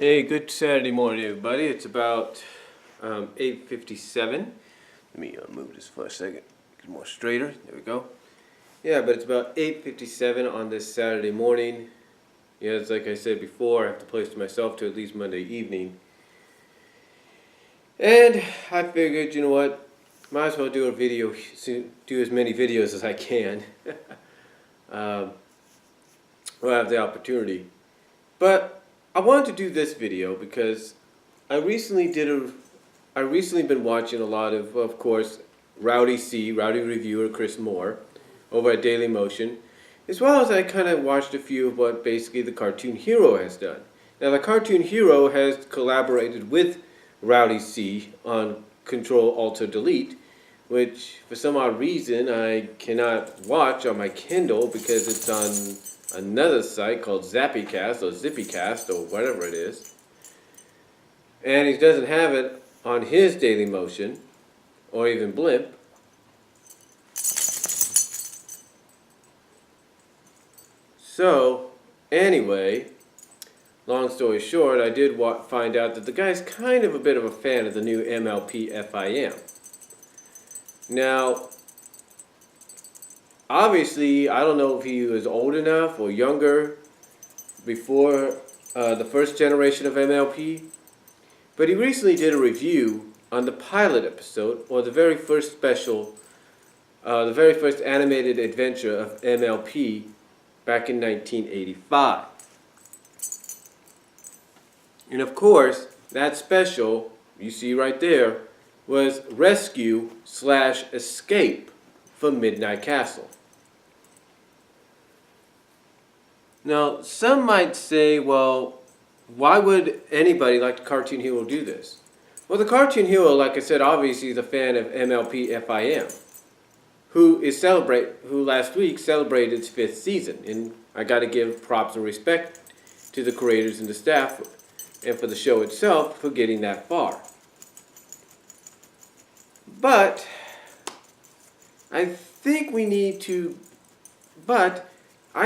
Hey, good Saturday morning, everybody. It's about 8:57. Let me move this for a second. Get more straighter. There we go. Yeah, but it's about 8:57 on this Saturday morning. Yeah, it's like I said before, I have to place myself to at least Monday evening. And I figured, you know what? Might as well do a video, do as many videos as I can. um, when I have the opportunity. But I wanted to do this video because I recently been watching a lot of course, Rowdy reviewer Chris Moore, over at Daily Motion, as well as I kind of watched a few of what basically the Cartoon Hero has done. Now, the Cartoon Hero has collaborated with Rowdy C on Control Alt Delete, which for some odd reason I cannot watch on my Kindle because it's on another site called ZappyCast or ZippyCast or whatever it is. And he doesn't have it on his Daily Motion or even Blimp. So, anyway, long story short, I did find out that the guy's kind of a bit of a fan of the new MLP FIM. Now, obviously, I don't know if he was old enough or younger before the first generation of MLP, but he recently did a review on the pilot episode, or the very first special, the very first animated adventure of MLP back in 1985. And of course, that special, you see right there, was Rescue/Escape from Midnight Castle. Now, some might say, well, why would anybody like the Cartoon Hero do this? Well, the Cartoon Hero, like I said, obviously is a fan of MLP FIM, who last week celebrated its 5th season. And I got to give props and respect to the creators and the staff and for the show itself for getting that far. But I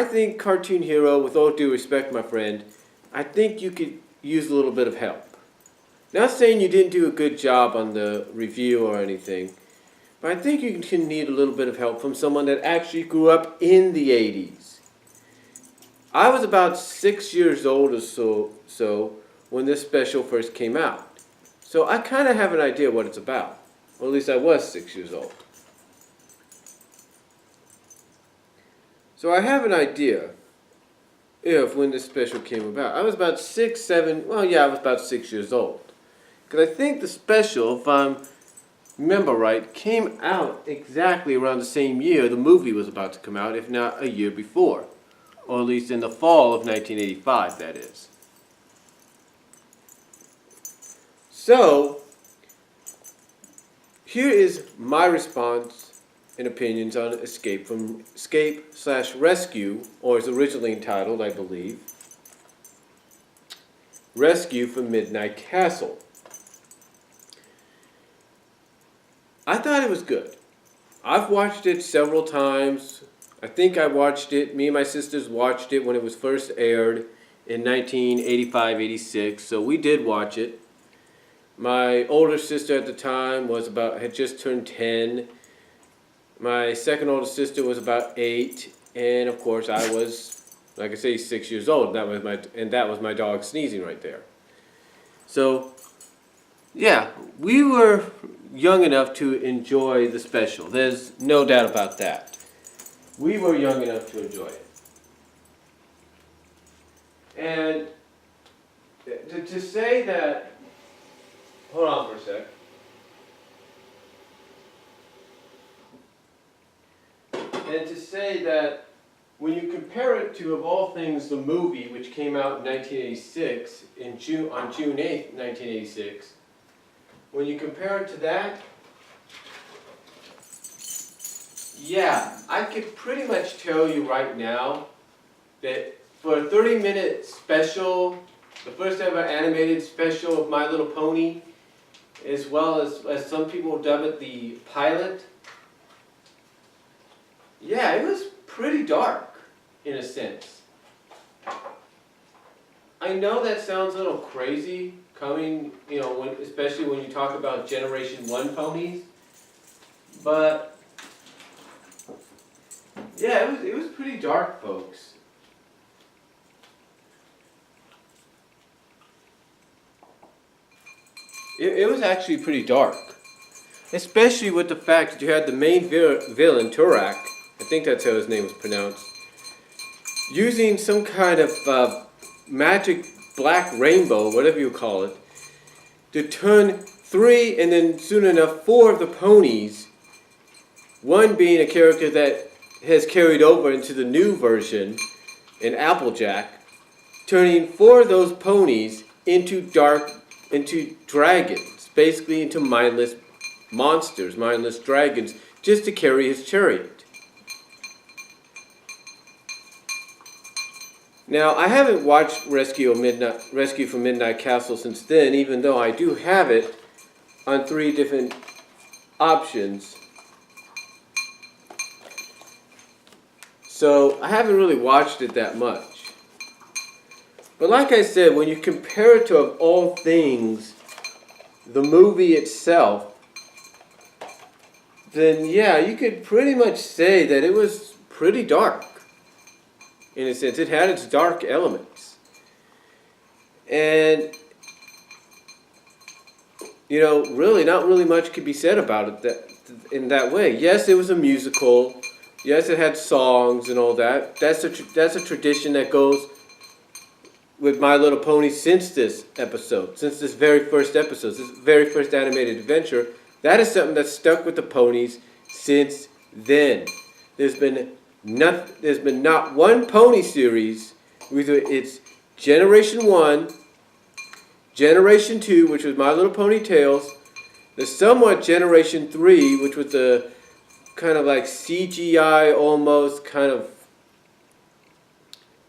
think Cartoon Hero, with all due respect, my friend, I think you could use a little bit of help. Not saying you didn't do a good job on the review or anything, but I think you can need a little bit of help from someone that actually grew up in the 80s. I was about 6 years old or so when this special first came out. So I kind of have an idea what it's about. Or at least I was 6 years old. So I have an idea if when this special came about. I was about 6, 7, well yeah, I was about 6 years old. Because I think the special, if I remember right, came out exactly around the same year the movie was about to come out, if not a year before. Or at least in the fall of 1985, that is. So, here is my response and opinions on Escape/Rescue, or is originally entitled, I believe, Rescue from Midnight Castle. I thought it was good. I've watched it several times. I think I watched it, me and my sisters watched it when it was first aired in 1985-86, so we did watch it. My older sister at the time had just turned 10. My second oldest sister was about 8, and of course I was, like I say, 6 years old. That was my dog sneezing right there. So, yeah, we were young enough to enjoy the special. There's no doubt about that. We were young enough to enjoy it. And to say that, hold on for a sec. And to say that when you compare it to, of all things, the movie, which came out in 1986, on June 8th, 1986, when you compare it to that, yeah, I could pretty much tell you right now that for a 30-minute special, the first ever animated special of My Little Pony, as well as some people dub it, the pilot, yeah, it was pretty dark, in a sense. I know that sounds a little crazy coming, especially when you talk about Generation 1 ponies, but yeah, it was pretty dark, folks. It was actually pretty dark, especially with the fact that you had the main villain, Turak, I think that's how his name was pronounced, using some kind of magic black rainbow, whatever you call it, to turn 3 and then soon enough 4 of the ponies, one being a character that has carried over into the new version in Applejack, turning 4 of those ponies into dragons, basically into mindless monsters, mindless dragons, just to carry his chariot. Now, I haven't watched Rescue from Midnight Castle since then, even though I do have it on 3 different options. So, I haven't really watched it that much. But like I said, when you compare it to, of all things, the movie itself, then yeah, you could pretty much say that it was pretty dark. In a sense, it had its dark elements. And, really, not really much could be said about it in that way. Yes, it was a musical. Yes, it had songs and all that. That's a tradition that goes with My Little Pony since this very first episode, this very first animated adventure. That is something that's stuck with the ponies since then. There's been not one pony series, whether it's Generation 1, Generation 2, which was My Little Pony Tales, the somewhat Generation 3, which was the kind of like CGI almost kind of,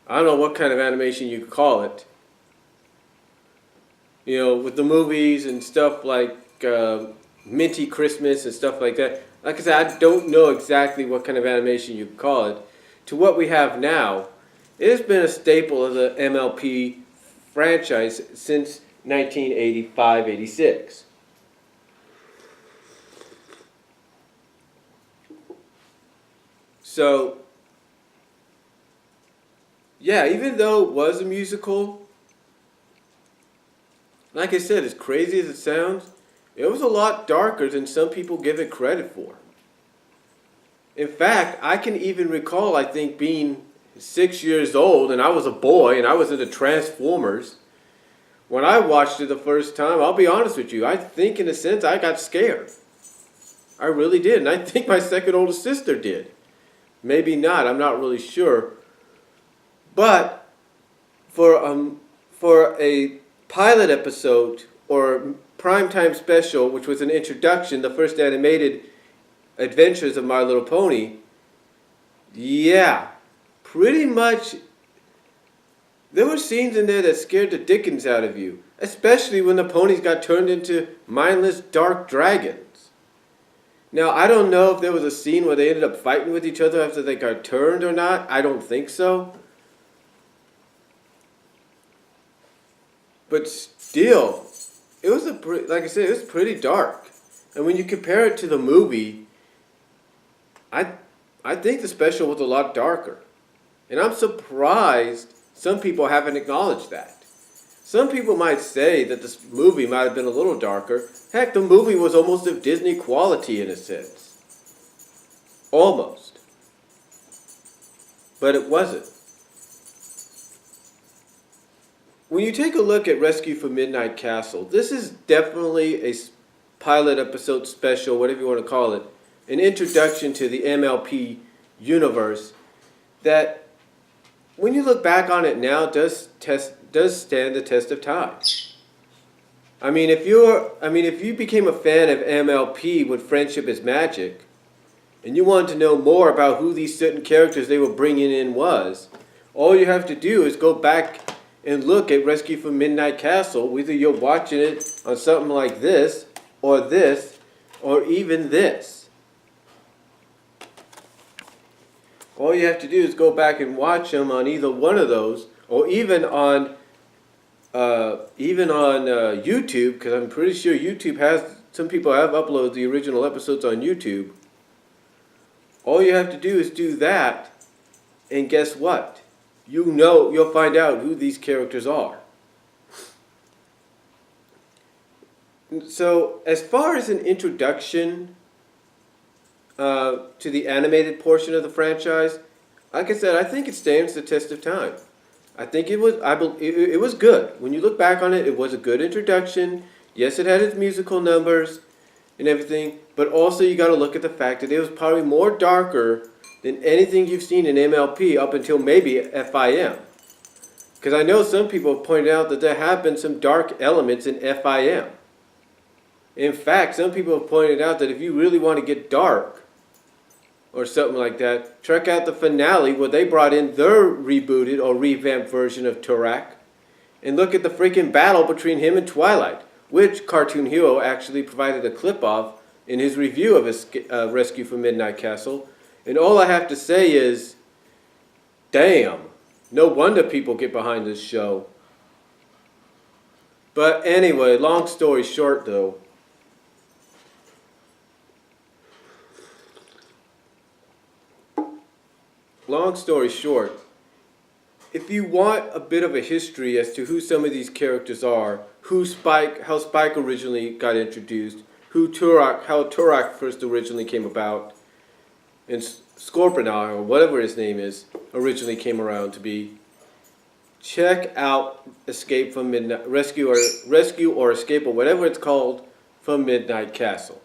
I don't know what kind of animation you could call it. With the movies and stuff like Minty Christmas and stuff like that. Like I said, I don't know exactly what kind of animation you could call it. To what we have now, it has been a staple of the MLP franchise since 1985-86. So, yeah, even though it was a musical, like I said, as crazy as it sounds, it was a lot darker than some people give it credit for. In fact, I can even recall, I think, being 6 years old, and I was a boy, and I was into Transformers. When I watched it the first time, I'll be honest with you, I think in a sense I got scared. I really did, and I think my second oldest sister did. Maybe not, I'm not really sure. But for a pilot episode or primetime special, which was an introduction, the first animated adventures of My Little Pony, yeah, pretty much there were scenes in there that scared the dickens out of you, especially when the ponies got turned into mindless dark dragons. Now, I don't know if there was a scene where they ended up fighting with each other after they got turned or not. I don't think so. But still, it was like I said, it was pretty dark. And when you compare it to the movie, I think the special was a lot darker. And I'm surprised some people haven't acknowledged that. Some people might say that this movie might have been a little darker. Heck, the movie was almost of Disney quality in a sense. Almost. But it wasn't. When you take a look at Rescue from Midnight Castle, this is definitely a pilot episode special, whatever you want to call it, an introduction to the MLP universe that, when you look back on it now, does stand the test of time. I mean, if you became a fan of MLP with Friendship is Magic, and you wanted to know more about who these certain characters they were bringing in was, all you have to do is go back and look at Rescue from Midnight Castle, whether you're watching it on something like this, or even this. All you have to do is go back and watch them on either one of those, or even on even on YouTube, because I'm pretty sure YouTube has, some people have uploaded the original episodes on YouTube. All you have to do is do that, and guess what? You'll find out who these characters are. So, as far as an introduction to the animated portion of the franchise, like I said, I think it stands the test of time. I think it was good. When you look back on it, it was a good introduction. Yes, it had its musical numbers and everything, but also you got to look at the fact that it was probably more darker than anything you've seen in MLP up until maybe FIM. Because I know some people have pointed out that there have been some dark elements in FIM. In fact, some people have pointed out that if you really want to get dark or something like that, check out the finale where they brought in their rebooted or revamped version of Turok, and look at the freaking battle between him and Twilight, which Cartoon Hero actually provided a clip of in his review of Rescue from Midnight Castle. And all I have to say is, damn, no wonder people get behind this show. But anyway, long story short though, if you want a bit of a history as to who some of these characters are, how Spike originally got introduced, how Turok first originally came about, and Scorponok, or whatever his name is, originally came around to be, check out Escape from Midnight, Rescue or Escape, or whatever it's called, from Midnight Castle.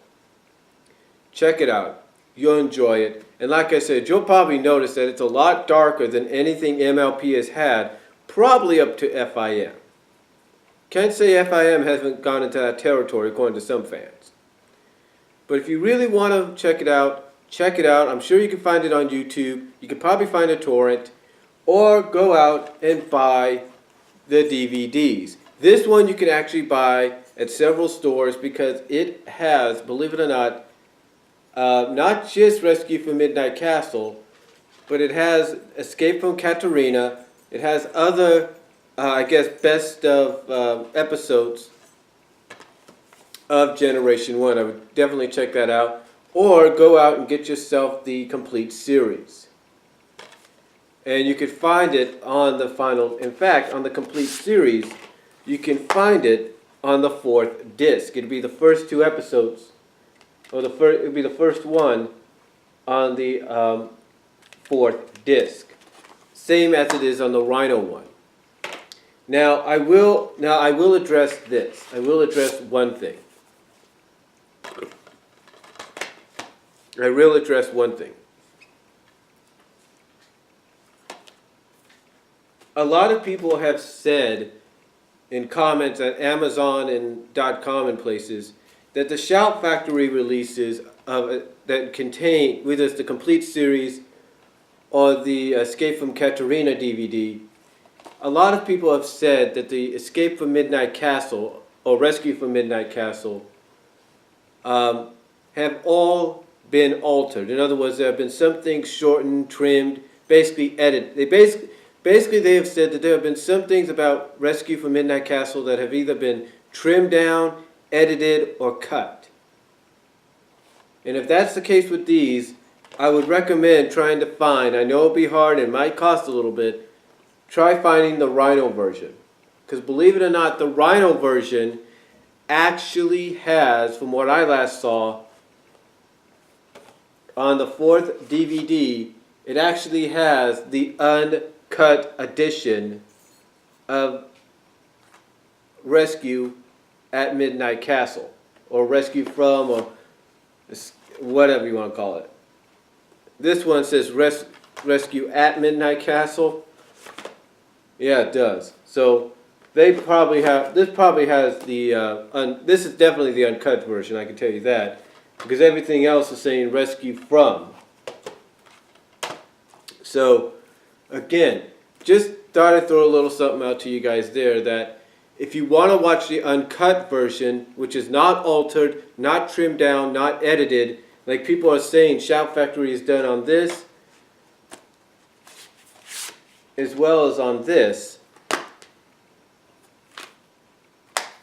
Check it out. You'll enjoy it. And like I said, you'll probably notice that it's a lot darker than anything MLP has had, probably up to FIM. Can't say FIM hasn't gone into that territory according to some fans. But if you really want to check it out, check it out. I'm sure you can find it on YouTube. You can probably find a torrent. Or go out and buy the DVDs. This one you can actually buy at several stores because it has, believe it or not just Rescue from Midnight Castle, but it has Escape from Katarina. It has other, I guess, best of episodes of Generation 1. I would definitely check that out. Or go out and get yourself the complete series. And you can find it on the final, in fact, on the complete series, you can find it on the 4th disc. It'd be the first 2 episodes. Or it would be the first one on the 4th disc, same as it is on the Rhino one. Now I will address this. I will address one thing. A lot of people have said in comments at Amazon and .com and places that the Shout Factory releases that contain, whether it's the complete series or the Escape from Katarina DVD, a lot of people have said that the Escape from Midnight Castle or Rescue from Midnight Castle have all been altered. In other words, there have been some things shortened, trimmed, basically edited. They have said that there have been some things about Rescue from Midnight Castle that have either been trimmed down, edited, or cut. And if that's the case with these, I would recommend trying to find, I know it'll be hard and it might cost a little bit, try finding the Rhino version. Because believe it or not, the Rhino version actually has, from what I last saw, on the 4th DVD, it actually has the uncut edition of Rescue at Midnight Castle, or Rescue from, or whatever you want to call it. This one says Rescue at Midnight Castle. Yeah, it does. So they probably have, this probably has the, this is definitely the uncut version, I can tell you that, because everything else is saying Rescue from. So, again, just thought I'd throw a little something out to you guys there that if you want to watch the uncut version, which is not altered, not trimmed down, not edited, like people are saying Shout Factory is done on this, as well as on this,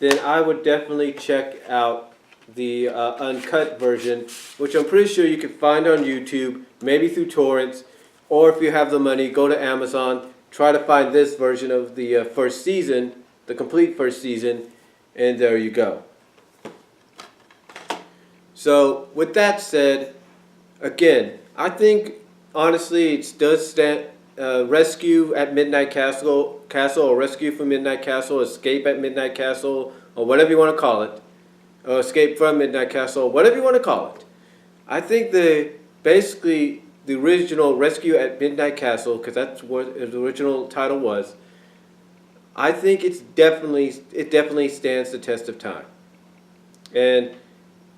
then I would definitely check out the uncut version, which I'm pretty sure you can find on YouTube, maybe through torrents, or if you have the money, go to Amazon, try to find this version of the first season, the complete first season, and there you go. So with that said, again, I think honestly it does stand Rescue at Midnight Castle, or Rescue from Midnight Castle, Escape at Midnight Castle, or whatever you want to call it, or Escape from Midnight Castle, whatever you want to call it. I think basically the original Rescue at Midnight Castle, because that's what the original title was, I think it definitely stands the test of time. And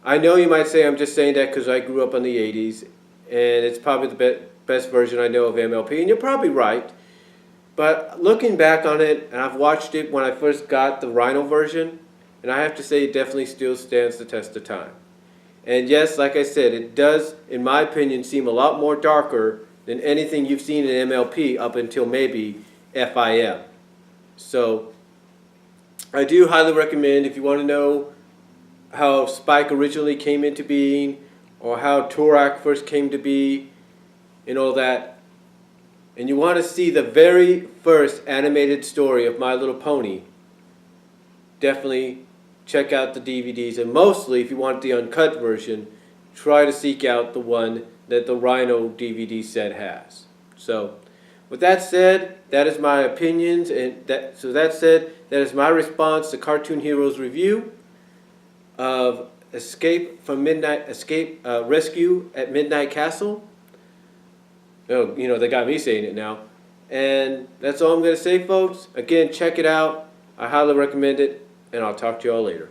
I know you might say I'm just saying that because I grew up in the 80s, and it's probably the best version I know of MLP, and you're probably right. But looking back on it, and I've watched it when I first got the Rhino version, and I have to say it definitely still stands the test of time. And yes, like I said, it does, in my opinion, seem a lot more darker than anything you've seen in MLP up until maybe FIM. So I do highly recommend, if you want to know how Spike originally came into being, or how Turok first came to be, and all that, and you want to see the very first animated story of My Little Pony, definitely check out the DVDs. And mostly, if you want the uncut version, try to seek out the one that the Rhino DVD set has. So with that said, that is my opinions, and that is my response to Cartoon Heroes review of Rescue at Midnight Castle. Oh, you know, they got me saying it now. And that's all I'm going to say, folks. Again, check it out. I highly recommend it, and I'll talk to you all later.